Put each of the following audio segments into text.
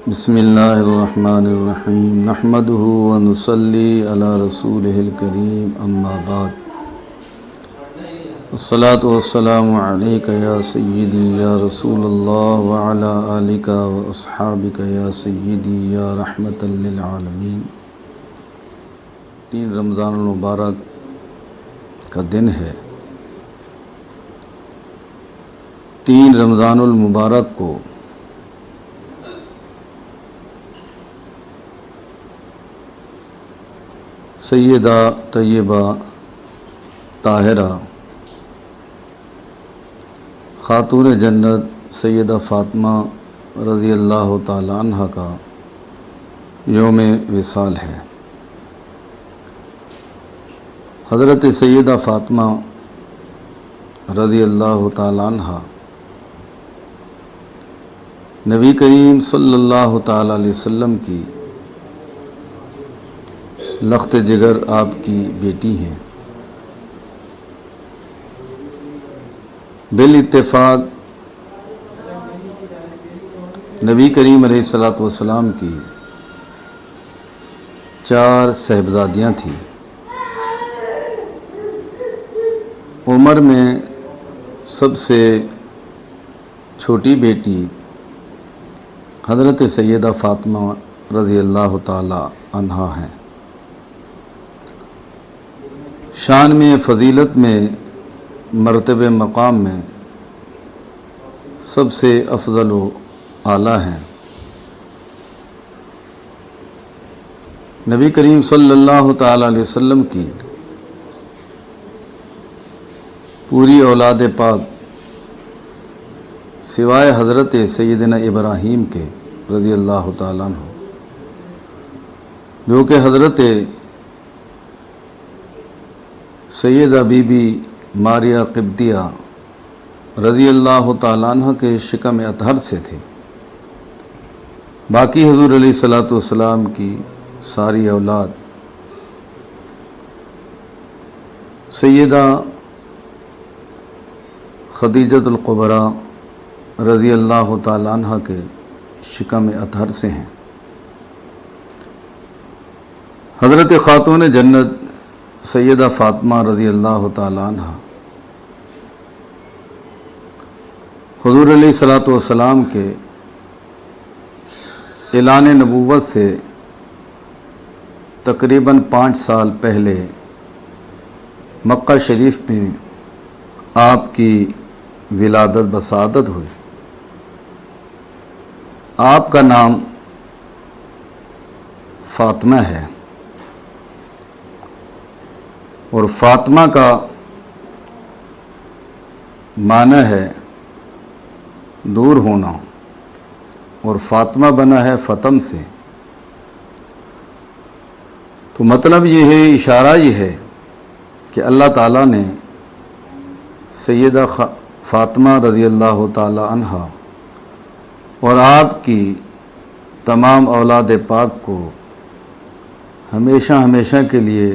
بسم اللہ الرحمن الرحیم نحمده ونصلی علی رسولہ الکریم اما بعد الصلاۃ والسلام علیک یا سیدی یا رسول اللہ وعلی آلک واصحابک یا سیدی یا رحمۃ للعالمین۔ 3 رمضان المبارک کا دن ہے۔ 3 رمضان المبارک کو سیدہ طیبہ طاہرہ خاتون جنت سیدہ فاطمہ رضی اللہ تعالی عنہ کا یوم وصال ہے۔ حضرت سیدہ فاطمہ رضی اللہ تعالی عنہ نبی کریم صلی اللہ تعالی علیہ وسلم کی لخت جگر آپ کی بیٹی ہیں۔ بالاتفاق نبی کریم علیہ الصلوۃ والسلام کی 4 صاحبزادیاں تھیں۔ عمر میں سب سے چھوٹی بیٹی حضرت سیدہ فاطمہ رضی اللہ تعالی عنہا ہیں۔ شان میں، فضیلت میں، مرتبہ مقام میں سب سے افضل و اعلیٰ ہیں۔ نبی کریم صلی اللہ تعالی علیہ وسلم کی پوری اولاد پاک سوائے حضرت سیدنا ابراہیم کے رضی اللہ تعالیٰ عنہ، جو کہ حضرت سیدہ بی بی ماریہ قبطیہ رضی اللہ تعالیٰ عنہ کے شکم اطہر سے تھے، باقی حضور علیہ الصلوۃ والسلام کی ساری اولاد سیدہ خدیجۃ الکبریٰ رضی اللہ تعالیٰ عنہ کے شکم اطہر سے ہیں۔ حضرت خاتون جنت سیدہ فاطمہ رضی اللہ تعالی عنہ حضور علیہ الصلوۃ والسلام کے اعلان نبوت سے تقریباً 5 سال پہلے مکہ شریف میں آپ کی ولادت بسعادت ہوئی۔ آپ کا نام فاطمہ ہے، اور فاطمہ کا معنی ہے دور ہونا، اور فاطمہ بنا ہے فتم سے۔ تو مطلب یہ ہے، اشارہ یہ ہے کہ اللہ تعالیٰ نے سیدہ فاطمہ رضی اللہ تعالی عنہ اور آپ کی تمام اولاد پاک کو ہمیشہ ہمیشہ کے لیے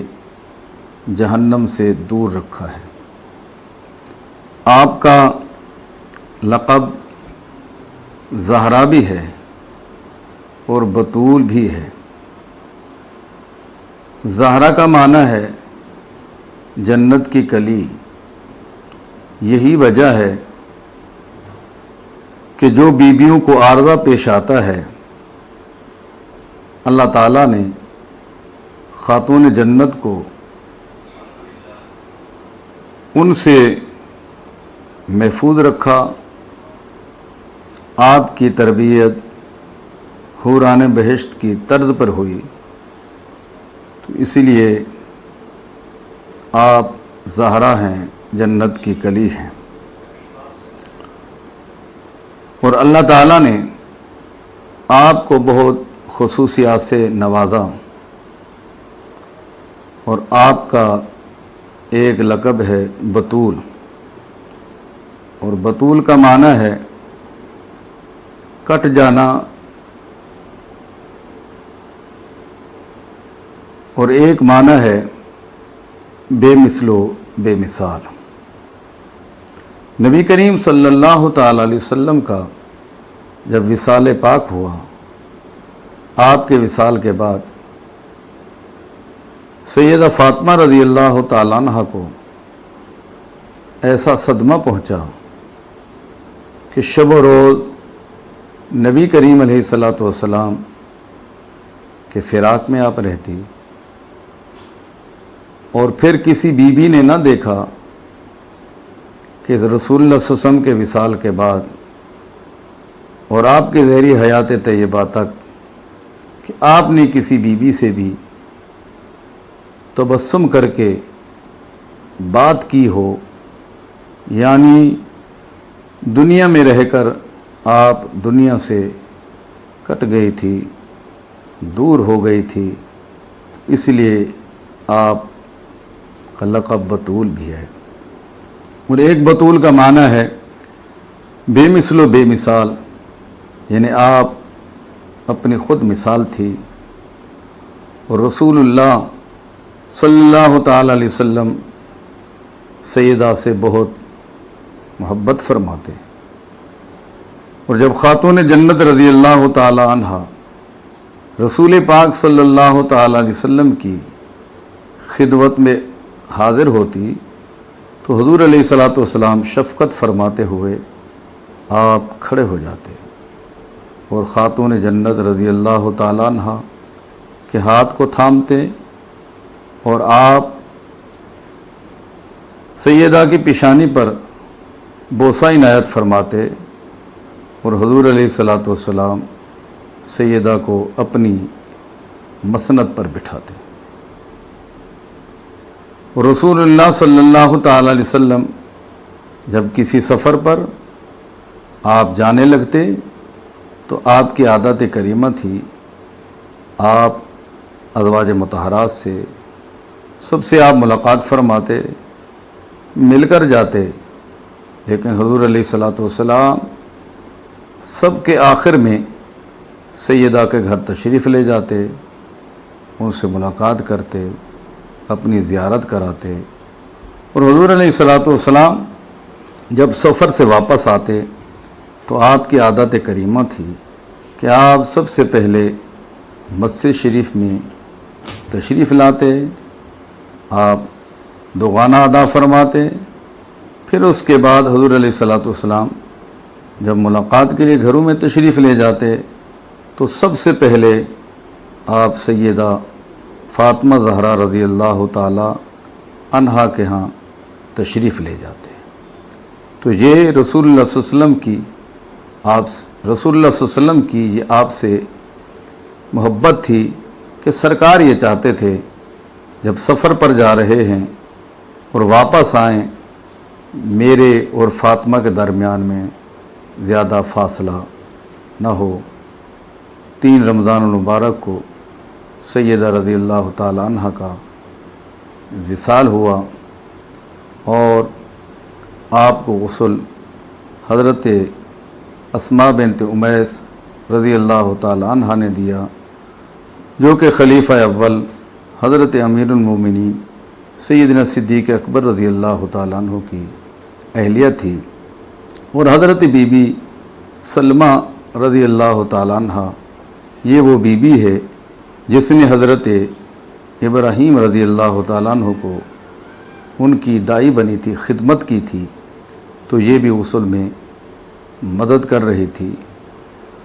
جہنم سے دور رکھا ہے۔ آپ کا لقب زہرا بھی ہے اور بطول بھی ہے۔ زہرا کا معنی ہے جنت کی کلی۔ یہی وجہ ہے کہ جو بیویوں کو عارضہ پیش آتا ہے، اللہ تعالیٰ نے خاتون جنت کو ان سے محفوظ رکھا۔ آپ کی تربیت حوران بہشت کی طرز پر ہوئی، تو اسی لیے آپ زہرا ہیں، جنت کی کلی ہیں۔ اور اللہ تعالیٰ نے آپ کو بہت خصوصیات سے نوازا، اور آپ کا ایک لقب ہے بطول، اور بطول کا معنی ہے کٹ جانا، اور ایک معنی ہے بے مثل و بے مثال۔ نبی کریم صلی اللہ تعالی علیہ وسلم کا جب وصال پاک ہوا آپ کے وصال کے بعد سیدہ فاطمہ رضی اللہ تعالیٰ عنہ کو ایسا صدمہ پہنچا کہ شب و روز نبی کریم علیہ الصلاۃ والسلام کے فراق میں آپ رہتی، اور پھر کسی بیوی نے نہ دیکھا کہ رسول اللہ صلی اللہ علیہ وسلم کے وصال کے بعد اور آپ کے ظہری حیات طیبہ تک کہ آپ نے کسی بیوی سے بھی تبسم کر کے بات کی ہو، یعنی دنیا میں رہ کر آپ دنیا سے کٹ گئی تھی، دور ہو گئی تھی، اس لیے آپ کا لقب بطول بھی ہے۔ اور ایک بطول کا معنی ہے بے مثل و بے مثال، یعنی آپ اپنی خود مثال تھی، اور رسول اللہ صلی اللہ تعالی علیہ وسلم سیدہ سے بہت محبت فرماتے، اور جب خاتون جنت رضی اللہ تعالی عنہ رسول پاک صلی اللہ تعالی علیہ وسلم کی خدمت میں حاضر ہوتی تو حضور علیہ الصلاۃ والسلام شفقت فرماتے ہوئے آپ کھڑے ہو جاتے اور خاتون جنت رضی اللہ تعالی عنہ کے ہاتھ کو تھامتے، اور آپ سیدہ کی پیشانی پر بوسہ عنایت فرماتے، اور حضور علیہ الصلاۃ والسلام سیدہ کو اپنی مسند پر بٹھاتے، اور رسول اللہ صلی اللہ تعالی علیہ وسلم جب کسی سفر پر آپ جانے لگتے تو آپ کی عادت کریمہ تھی، آپ ازواج مطہرات سے سب سے آپ ملاقات فرماتے، مل کر جاتے، لیکن حضور علیہ الصلاۃ والسلام سب کے آخر میں سیدہ کے گھر تشریف لے جاتے، ان سے ملاقات کرتے، اپنی زیارت کراتے، اور حضور علیہ الصلاۃ والسلام جب سفر سے واپس آتے تو آپ کی عادت کریمہ تھی کہ آپ سب سے پہلے مسجد شریف میں تشریف لاتے، آپ دوغانہ ادا فرماتے، پھر اس کے بعد حضور علیہ الصلاۃ والسلام جب ملاقات کے لیے گھروں میں تشریف لے جاتے تو سب سے پہلے آپ سیدہ فاطمہ زہرا رضی اللہ تعالی عنہا کے ہاں تشریف لے جاتے۔ تو یہ رسول اللہ صلی اللہ علیہ وسلم کی رسول اللہ صلی اللہ علیہ وسلم کی یہ آپ سے محبت تھی کہ سرکار یہ چاہتے تھے جب سفر پر جا رہے ہیں اور واپس آئیں، میرے اور فاطمہ کے درمیان میں زیادہ فاصلہ نہ ہو۔ 3 رمضان المبارک کو سیدہ رضی اللہ تعالی عنہ کا وصال ہوا، اور آپ کو غسل حضرت اسماء بنت امیس رضی اللہ تعالی عنہ نے دیا، جو کہ خلیفہ اول حضرت امیر المومنین سیدنا صدیق اکبر رضی اللہ تعالی عنہ کی اہلیہ تھی، اور حضرت بی بی سلمہ رضی اللہ تعالی عنہ یہ وہ بی بی ہے جس نے حضرت ابراہیم رضی اللہ تعالیٰ عنہ کو ان کی دائی بنی تھی، خدمت کی تھی، تو یہ بھی غسل میں مدد کر رہی تھی۔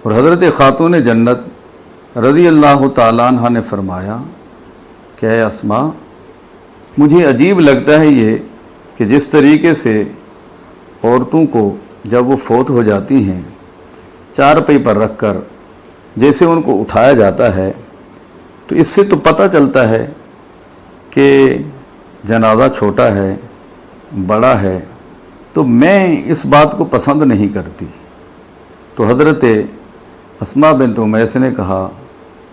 اور حضرت خاتون جنت رضی اللہ تعالیٰ عنہ نے فرمایا کہ اے اسماء، مجھے عجیب لگتا ہے یہ کہ جس طریقے سے عورتوں کو جب وہ فوت ہو جاتی ہیں چارپائی پر رکھ کر جیسے ان کو اٹھایا جاتا ہے، تو اس سے تو پتہ چلتا ہے کہ جنازہ چھوٹا ہے، بڑا ہے، تو میں اس بات کو پسند نہیں کرتی۔ تو حضرت اسماء بنت امیس نے کہا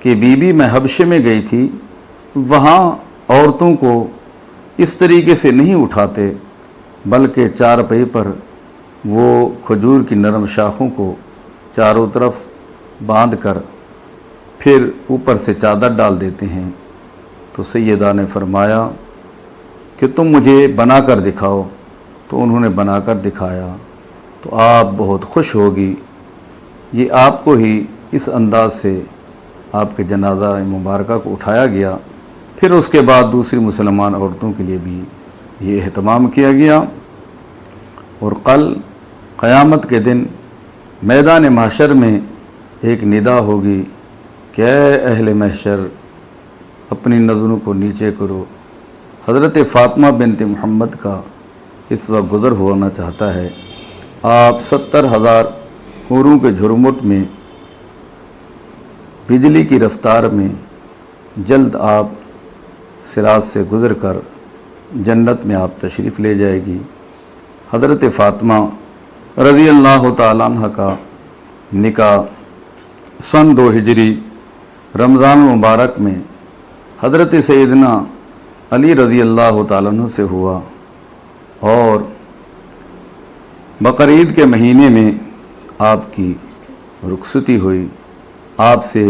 کہ بی بی میں حبشے میں گئی تھی، وہاں عورتوں کو اس طریقے سے نہیں اٹھاتے، بلکہ چارپائی پر وہ کھجور کی نرم شاخوں کو چاروں طرف باندھ کر پھر اوپر سے چادر ڈال دیتے ہیں۔ تو سیدہ نے فرمایا کہ تم مجھے بنا کر دکھاؤ، تو انہوں نے بنا کر دکھایا، تو آپ بہت خوش ہوگی، یہ آپ کو ہی اس انداز سے آپ کے جنازہ مبارکہ کو اٹھایا گیا، پھر اس کے بعد دوسری مسلمان عورتوں کے لیے بھی یہ اہتمام کیا گیا، اور کل قیامت کے دن میدان محشر میں ایک ندا ہوگی کہ اے اہل محشر اپنی نظروں کو نیچے کرو۔ حضرت فاطمہ بنت محمد کا اس وقت گزر ہونا چاہتا ہے، آپ 70,000 حوروں کے جھرمٹ میں بجلی کی رفتار میں جلد آپ صراط سے گزر کر جنت میں آپ تشریف لے جائے گی۔ حضرت فاطمہ رضی اللہ تعالیٰ عنہ کا نکاح سن 2 ہجری رمضان مبارک میں حضرت سیدنا علی رضی اللہ تعالیٰ عنہ سے ہوا، اور بقرعید کے مہینے میں آپ کی رخصتی ہوئی۔ آپ سے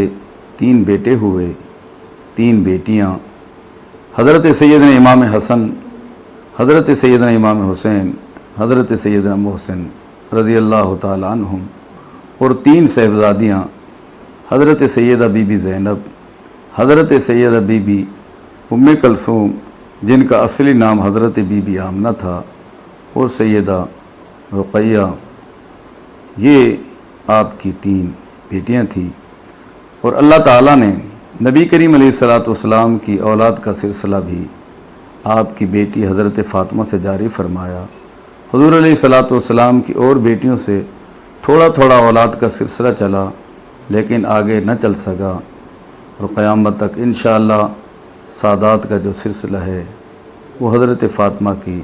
3 بیٹے ہوئے، 3 بیٹیاں، حضرت سیدنا امام حسن، حضرت سیدنا امام حسین، حضرت سیدنا محسن رضی اللہ تعالی عنہم، اور 3 صاحبزادیاں، حضرت سیدہ بی بی زینب، حضرت سیدہ بی بی ام کلثوم جن کا اصلی نام حضرت بی بی آمنہ تھا، اور سیدہ رقیہ۔ یہ آپ کی 3 بیٹیاں تھیں، اور اللہ تعالیٰ نے نبی کریم علیہ السلام کی اولاد کا سلسلہ بھی آپ کی بیٹی حضرت فاطمہ سے جاری فرمایا۔ حضور علیہ السلام کی اور بیٹیوں سے تھوڑا تھوڑا اولاد کا سلسلہ چلا، لیکن آگے نہ چل سکا، اور قیامت تک انشاءاللہ سادات کا جو سلسلہ ہے وہ حضرت فاطمہ کی